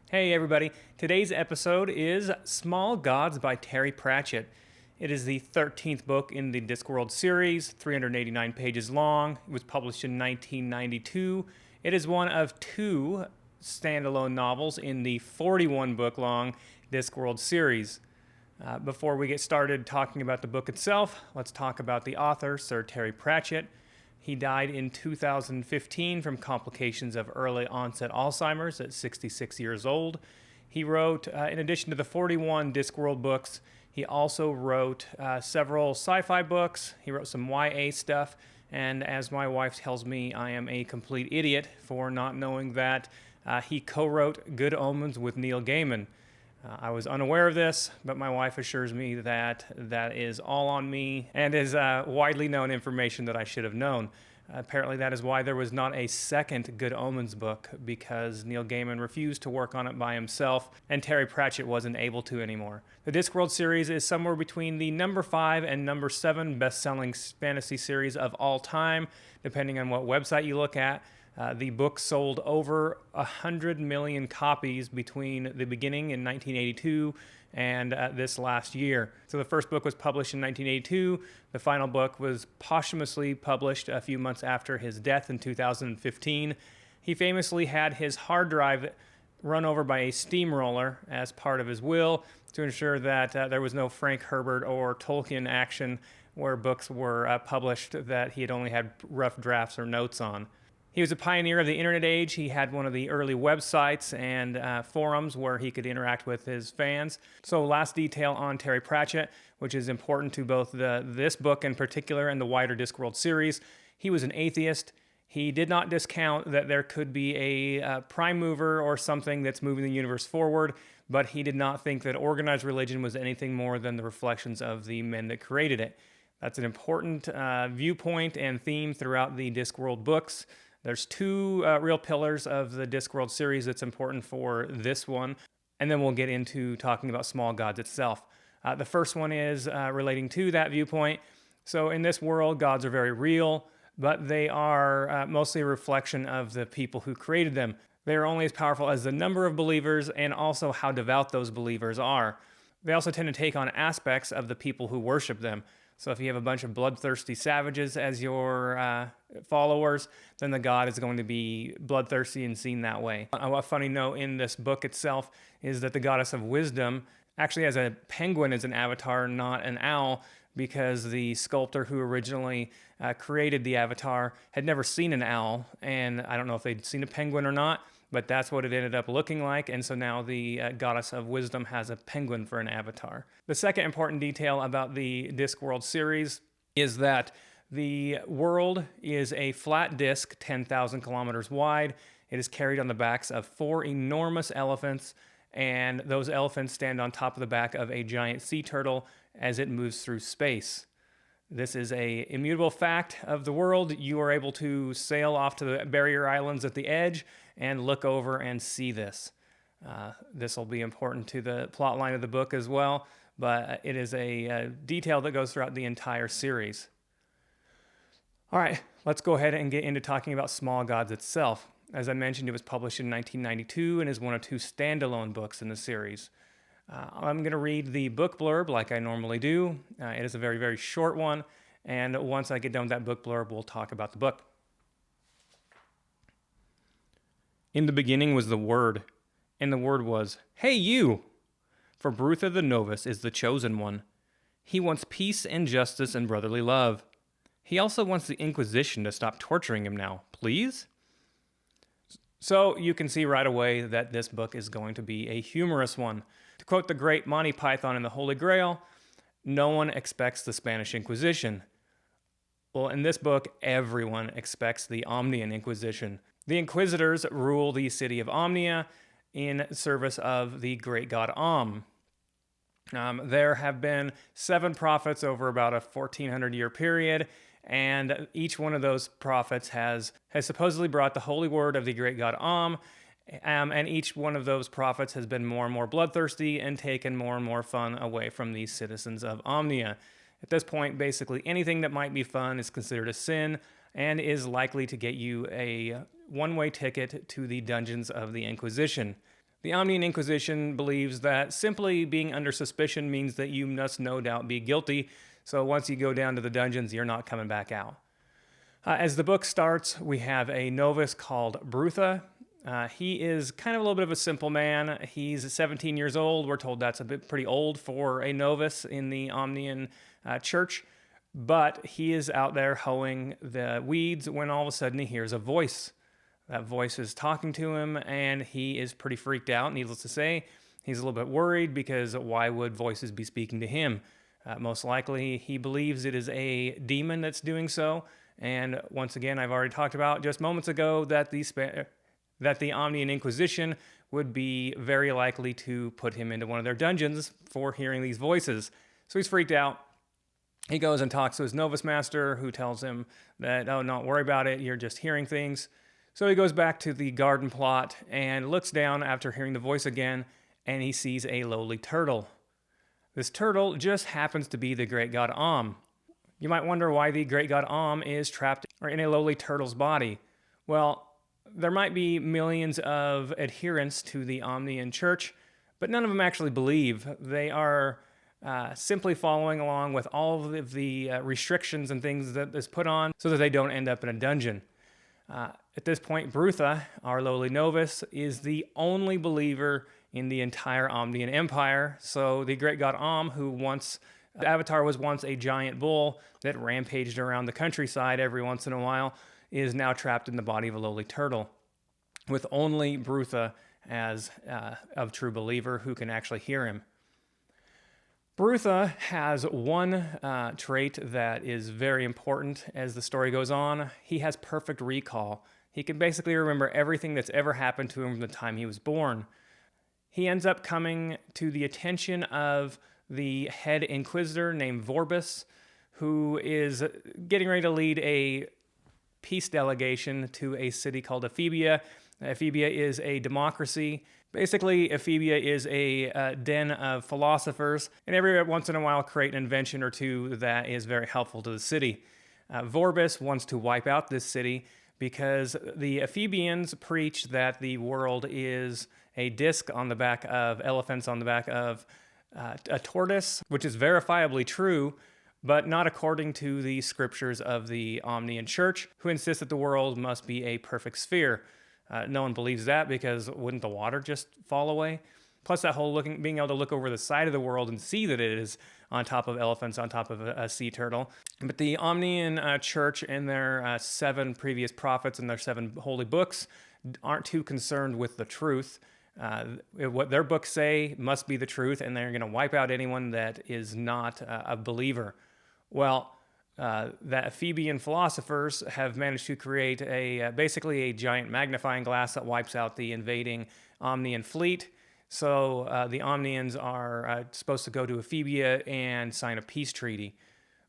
Hey everybody, today's episode is Small Gods by Terry Pratchett. It is the 13th book in the Discworld series, 389 pages long. It was published in 1992. It is one of two standalone novels in the 41 book long Discworld series. Before we get started talking about the book itself, let's talk about the author, Sir Terry Pratchett. He died in 2015 from complications of early onset Alzheimer's at 66 years old. He wrote, in addition to the 41 Discworld books, he also wrote several sci-fi books. He wrote some YA stuff, and as my wife tells me, I am a complete idiot for not knowing that he co-wrote Good Omens with Neil Gaiman. I was unaware of this, but my wife assures me that that is all on me and is widely known information that I should have known. Apparently that is why there was not a second Good Omens book, because Neil Gaiman refused to work on it by himself and Terry Pratchett wasn't able to anymore. The Discworld series is somewhere between the number 5 and number 7 best-selling fantasy series of all time, depending on what website you look at. The book sold over 100 million copies between the beginning in 1982 and this last year. So the first book was published in 1982. The final book was posthumously published a few months after his death in 2015. He famously had his hard drive run over by a steamroller as part of his will to ensure that there was no Frank Herbert or Tolkien action where books were published that he had only had rough drafts or notes on. He was a pioneer of the internet age. He had one of the early websites and forums where he could interact with his fans. So last detail on Terry Pratchett, which is important to both this book in particular and the wider Discworld series. He was an atheist. He did not discount that there could be a prime mover or something that's moving the universe forward, but he did not think that organized religion was anything more than the reflections of the men that created it. That's an important viewpoint and theme throughout the Discworld books. There's two real pillars of the Discworld series that's important for this one, and then we'll get into talking about Small Gods itself. The first one is relating to that viewpoint. So in this world, gods are very real, but they are mostly a reflection of the people who created them. They are only as powerful as the number of believers and also how devout those believers are. They also tend to take on aspects of the people who worship them. So if you have a bunch of bloodthirsty savages as your followers, then the god is going to be bloodthirsty and seen that way. A funny note in this book itself is that the goddess of wisdom actually has a penguin as an avatar, not an owl, because the sculptor who originally created the avatar had never seen an owl, and I don't know if they'd seen a penguin or not, but that's what it ended up looking like, and so now the goddess of wisdom has a penguin for an avatar. The second important detail about the Discworld series is that the world is a flat disk 10,000 kilometers wide. It is carried on the backs of 4 enormous elephants, and those elephants stand on top of the back of a giant sea turtle as it moves through space. This is an immutable fact of the world. You are able to sail off to the barrier islands at the edge and look over and see this. This will be important to the plot line of the book as well, but it is a detail that goes throughout the entire series. All right, let's go ahead and get into talking about Small Gods itself. As I mentioned, it was published in 1992 and is one of 2 standalone books in the series. I'm going to read the book blurb like I normally do. It is a very, very short one, and once I get done with that book blurb, we'll talk about the book. In the beginning was the Word, and the Word was, "Hey, you!" For Brutha the Novus is the chosen one. He wants peace and justice and brotherly love. He also wants the Inquisition to stop torturing him now, please? So you can see right away that this book is going to be a humorous one. To quote the great Monty Python in the Holy Grail, no one expects the Spanish Inquisition. Well, in this book, everyone expects the Omnian Inquisition. The Inquisitors rule the city of Omnia in service of the great god Om. There have been 7 prophets over about a 1400-year period, and each one of those prophets has supposedly brought the holy word of the great god Om, and each one of those prophets has been more and more bloodthirsty and taken more and more fun away from the citizens of Omnia. At this point, basically anything that might be fun is considered a sin and is likely to get you a one-way ticket to the dungeons of the Inquisition. The Omnian Inquisition believes that simply being under suspicion means that you must no doubt be guilty, so once you go down to the dungeons, you're not coming back out. As the book starts, we have a novice called Brutha. He is kind of a little bit of a simple man. He's 17 years old. We're told that's a bit pretty old for a novice in the Omnian church, but he is out there hoeing the weeds when all of a sudden he hears a voice. That voice is talking to him, and he is pretty freaked out, needless to say. He's a little bit worried because why would voices be speaking to him? Most likely, he believes it is a demon that's doing so. And once again, I've already talked about just moments ago that the Omnian Inquisition would be very likely to put him into one of their dungeons for hearing these voices. So he's freaked out. He goes and talks to his novice master, who tells him that, oh, don't worry about it, you're just hearing things. So he goes back to the garden plot and looks down after hearing the voice again, and he sees a lowly turtle. This turtle just happens to be the great god Om. You might wonder why the great god Om is trapped in a lowly turtle's body. Well, there might be millions of adherents to the Omnian Church, but none of them actually believe. They are simply following along with all of the restrictions and things that is put on so that they don't end up in a dungeon. At this point, Brutha, our lowly novice, is the only believer in the entire Omnian Empire. So the great god Om, the Avatar was once a giant bull that rampaged around the countryside every once in a while, is now trapped in the body of a lowly turtle, with only Brutha as a true believer who can actually hear him. Brutha has one trait that is very important as the story goes on. He has perfect recall. He can basically remember everything that's ever happened to him from the time he was born. He ends up coming to the attention of the head inquisitor named Vorbis, who is getting ready to lead a peace delegation to a city called Ephebia. Ephebia is a democracy. Basically, Ephebia is a den of philosophers, and every once in a while create an invention or two that is very helpful to the city. Vorbis wants to wipe out this city because the Ephebians preach that the world is a disc on the back of elephants on the back of a tortoise, which is verifiably true, but not according to the scriptures of the Omnian Church, who insist that the world must be a perfect sphere. No one believes that because wouldn't the water just fall away? Plus that whole being able to look over the side of the world and see that it is on top of elephants, on top of a sea turtle. But the Omnian Church and their 7 previous prophets and their 7 holy books aren't too concerned with the truth. What their books say must be the truth, and they're going to wipe out anyone that is not a believer. Well, the Ephebian philosophers have managed to create basically a giant magnifying glass that wipes out the invading Omnian fleet. So the Omnians are supposed to go to Ephebia and sign a peace treaty.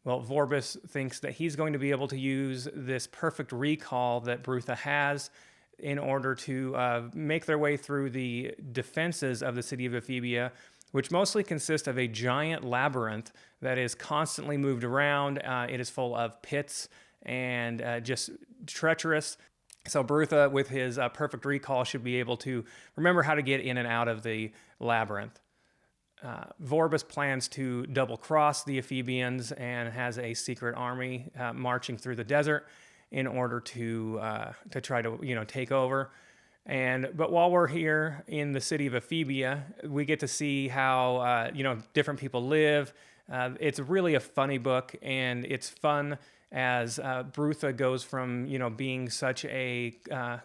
Well, Vorbis thinks that he's going to be able to use this perfect recall that Brutha has in order to make their way through the defenses of the city of Ephebia, which mostly consist of a giant labyrinth that is constantly moved around. It is full of pits and just treacherous. So Brutha, with his perfect recall, should be able to remember how to get in and out of the labyrinth. Vorbis plans to double-cross the Ephebians and has a secret army marching through the desert in order to try to take over. But while we're here in the city of Ephebia, we get to see how different people live. It's really a funny book, and it's fun as Brutha goes from being such a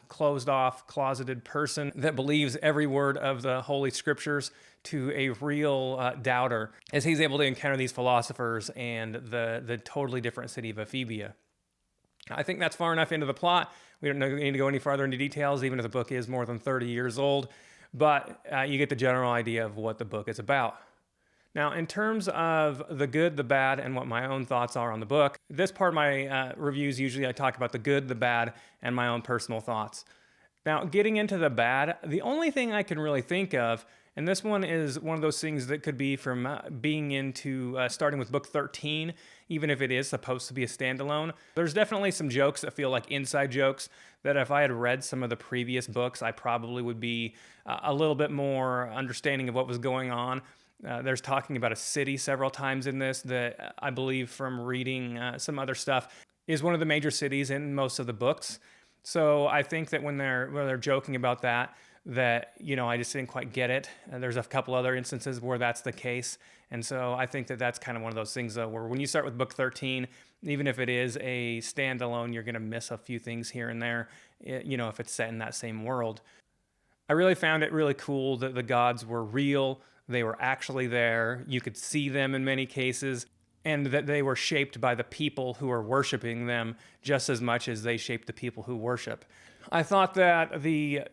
closed-off, closeted person that believes every word of the Holy Scriptures to a real doubter, as he's able to encounter these philosophers and the totally different city of Ephebia. I think that's far enough into the plot. We don't need to go any farther into details, even if the book is more than 30 years old, but you get the general idea of what the book is about. Now, in terms of the good, the bad, and what my own thoughts are on the book, this part of my reviews, usually I talk about the good, the bad, and my own personal thoughts. Now, getting into the bad, the only thing I can really think of And this one is one of those things that could be from being into starting with book 13, even if it is supposed to be a standalone. There's definitely some jokes that feel like inside jokes that if I had read some of the previous books, I probably would be a little bit more understanding of what was going on. There's talking about a city several times in this that I believe from reading some other stuff is one of the major cities in most of the books. So I think that when they're joking about that, I just didn't quite get it. There's a couple other instances where that's the case. And so I think that that's kind of one of those things, though, where when you start with book 13, even if it is a standalone, you're going to miss a few things here and there, if it's set in that same world. I really found it really cool that the gods were real. They were actually there. You could see them in many cases, and that they were shaped by the people who are worshiping them just as much as they shaped the people who worship. I thought that the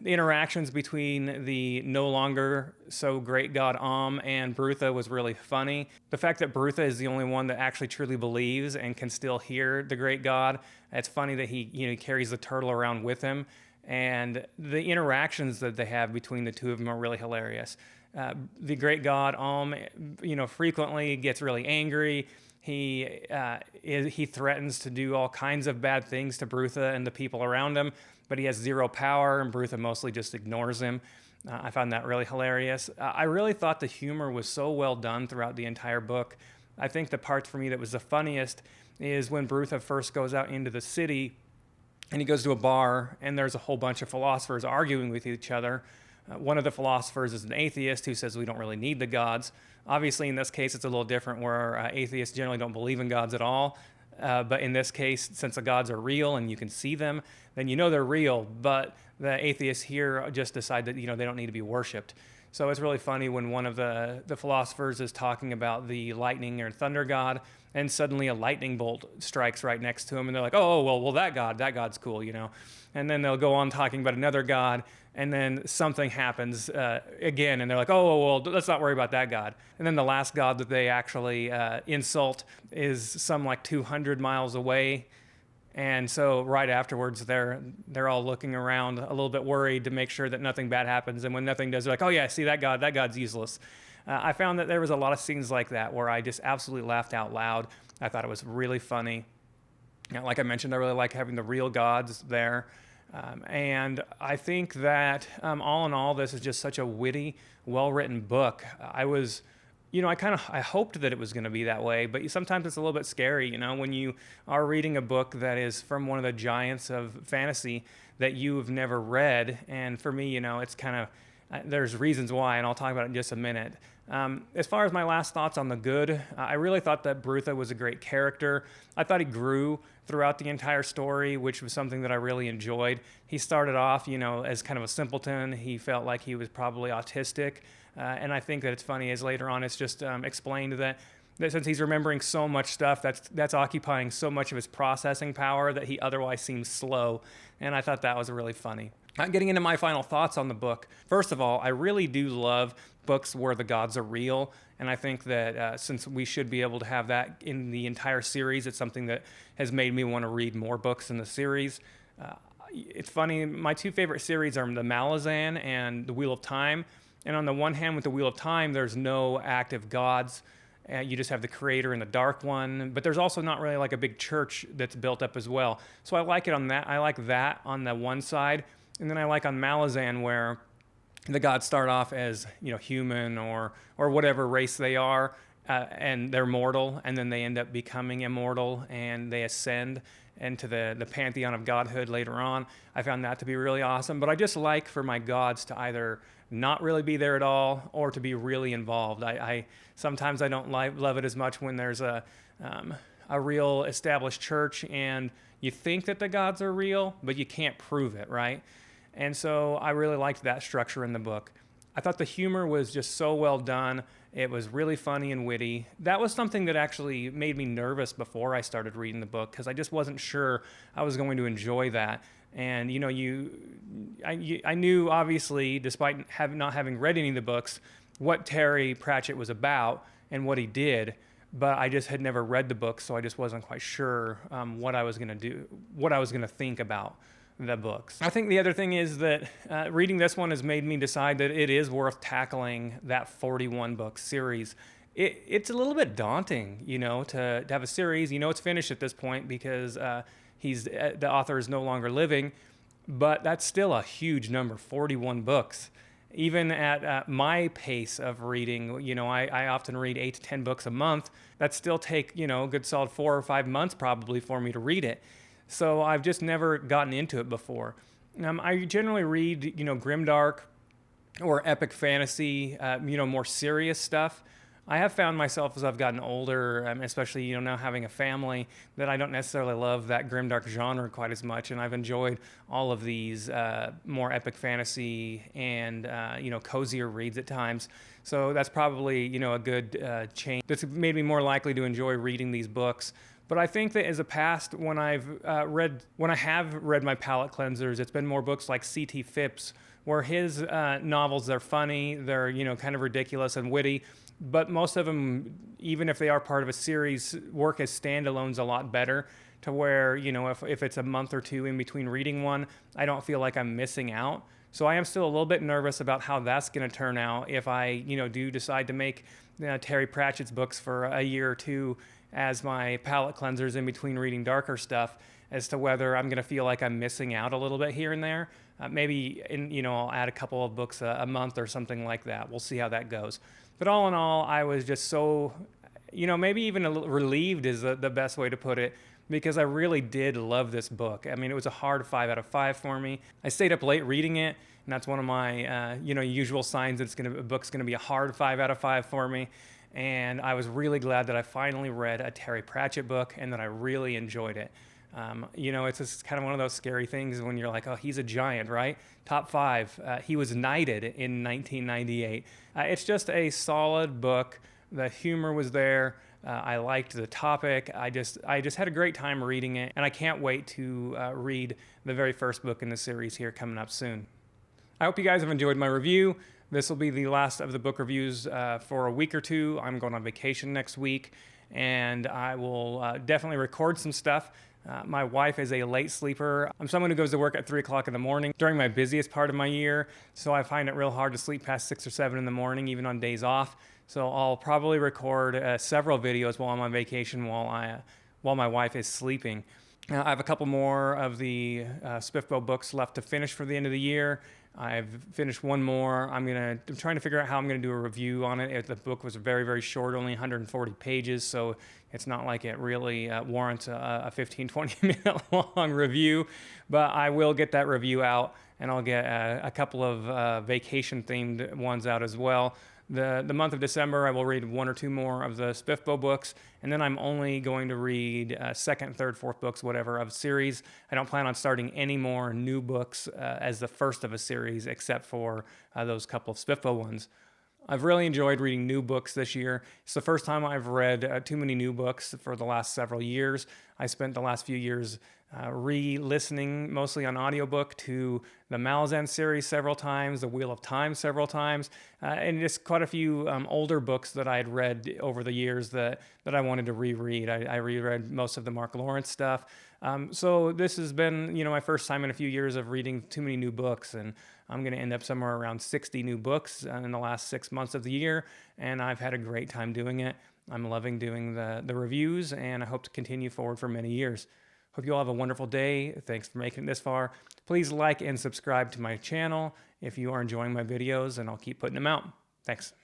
interactions between the no longer so great god and Brutha was really funny. The fact that Brutha is the only one that actually truly believes and can still hear the great god. It's funny that he carries the turtle around with him, and the interactions that they have between the two of them are really hilarious. The great god frequently gets really angry. He threatens to do all kinds of bad things to Brutha and the people around him, but he has zero power, and Brutha mostly just ignores him. I found that really hilarious. I really thought the humor was so well done throughout the entire book. I think the part for me that was the funniest is when Brutha first goes out into the city, and he goes to a bar, and there's a whole bunch of philosophers arguing with each other. One of the philosophers is an atheist who says we don't really need the gods. Obviously, in this case, it's a little different where atheists generally don't believe in gods at all. But in this case, since the gods are real and you can see them, then they're real. But the atheists here just decide that they don't need to be worshipped. So it's really funny when one of the philosophers is talking about the lightning or thunder god, and suddenly a lightning bolt strikes right next to him, and they're like, oh, well, that god's cool, And then they'll go on talking about another god, and then something happens again, and they're like, oh, well, let's not worry about that god. And then the last god that they actually insult is some like 200 miles away. And so right afterwards, they're all looking around a little bit worried to make sure that nothing bad happens. And when nothing does, they're like, oh yeah, see that god's useless. I found that there was a lot of scenes like that where I just absolutely laughed out loud. I thought it was really funny. Like I mentioned, I really like having the real gods there. And I think that all in all, this is just such a witty, well-written book. I hoped that it was going to be that way, but sometimes it's a little bit scary, when you are reading a book that is from one of the giants of fantasy that you have never read. And for me, it's kind of, there's reasons why, and I'll talk about it in just a minute. As far as my last thoughts on the good, I really thought that Brutha was a great character. I thought he grew throughout the entire story, which was something that I really enjoyed. He started off, as kind of a simpleton. He felt like he was probably autistic. And I think that it's funny as later on it's just explained that since he's remembering so much stuff, that's occupying so much of his processing power that he otherwise seems slow. And I thought that was really funny. Getting into my final thoughts on the book. First of all, I really do love books where the gods are real. And I think that since we should be able to have that in the entire series, it's something that has made me want to read more books in the series. It's funny, my two favorite series are the Malazan and the Wheel of Time. And on the one hand, with the Wheel of Time, there's no active gods. You just have the creator and the dark one. But there's also not really like a big church that's built up as well. So I like it on that. I like that on the one side. And then I like on Malazan where the gods start off as human or whatever race they are, and they're mortal, and then they end up becoming immortal, and they ascend into the pantheon of godhood later on. I found that to be really awesome. But I just like for my gods to either not really be there at all or to be really involved. Sometimes I don't love it as much when there's a real established church and you think that the gods are real, but you can't prove it, right? And so I really liked that structure in the book. I thought the humor was just so well done. It was really funny and witty. That was something that actually made me nervous before I started reading the book because I just wasn't sure I was going to enjoy that. And I knew obviously, despite not having read any of the books, what Terry Pratchett was about and what he did, but I just had never read the book, so I just wasn't quite sure what I was going to do, what I was going to think about the books. I think the other thing is that reading this one has made me decide that it is worth tackling that 41 book series. It's a little bit daunting, you know, to have a series. You know, it's finished at this point because the author is no longer living, but that's still a huge number, 41 books. Even at my pace of reading, you know, I often read 8 to 10 books a month. That still take, you know, a good solid 4 or 5 months probably for me to read it. So I've just never gotten into it before. I generally read, you know, grimdark or epic fantasy, you know, more serious stuff. I have found myself as I've gotten older, especially, you know, now having a family, that I don't necessarily love that grimdark genre quite as much, and I've enjoyed all of these more epic fantasy and, you know, cozier reads at times. So that's probably, you know, a good change. That's made me more likely to enjoy reading these books. But I think that as a past, when I have read my palate cleansers, it's been more books like C.T. Phipps, where his novels, they're funny, they're, you know, kind of ridiculous and witty. But most of them, even if they are part of a series, work as standalones a lot better, to where, you know, if it's a month or two in between reading one, I don't feel like I'm missing out. So I am still a little bit nervous about how that's going to turn out if I, you know, do decide to make Terry Pratchett's books for a year or two as my palate cleansers in between reading darker stuff, as to whether I'm going to feel like I'm missing out a little bit here and there. Maybe, you know, I'll add a couple of books a month or something like that. We'll see how that goes. But all in all, I was just so, you know, maybe even a little relieved is the best way to put it, because I really did love this book. I mean, it was a hard 5 out of 5 for me. I stayed up late reading it, and that's one of my, you know, usual signs that a book's going to be a hard 5 out of 5 for me. And I was really glad that I finally read a Terry Pratchett book and that I really enjoyed it. You know, it's just kind of one of those scary things when you're like, oh, he's a giant, right? Top 5. He was knighted in 1998. It's just a solid book. The humor was there. I liked the topic. I just had a great time reading it, and I can't wait to read the very first book in the series here coming up soon. I hope you guys have enjoyed my review. This will be the last of the book reviews for a week or two. I'm going on vacation next week, and I will definitely record some stuff. My wife is a late sleeper. I'm someone who goes to work at 3 o'clock in the morning during my busiest part of my year, so I find it real hard to sleep past 6 or 7 in the morning, even on days off. So I'll probably record several videos while I'm on vacation while my wife is sleeping. I have a couple more of the Spiffbo books left to finish for the end of the year. I've finished one more. I'm trying to figure out how I'm going to do a review on it. The book was very, very short, only 140 pages, so it's not like it really warrants a 15, 20-minute long review. But I will get that review out, and I'll get a couple of vacation-themed ones out as well. The month of December, I will read 1 or 2 more of the Spiffbo books, and then I'm only going to read second, third, fourth books, whatever, of series. I don't plan on starting any more new books as the first of a series, except for those couple of Spiffbo ones. I've really enjoyed reading new books this year. It's the first time I've read too many new books for the last several years. I spent the last few years re-listening mostly on audiobook to the Malazan series several times, The Wheel of Time several times, and just quite a few older books that I had read over the years that I wanted to reread. I reread most of the Mark Lawrence stuff. So this has been, you know, my first time in a few years of reading too many new books, and I'm going to end up somewhere around 60 new books in the last 6 months of the year, and I've had a great time doing it. I'm loving doing the reviews, and I hope to continue forward for many years. Hope you all have a wonderful day. Thanks for making it this far. Please like and subscribe to my channel if you are enjoying my videos, and I'll keep putting them out. Thanks.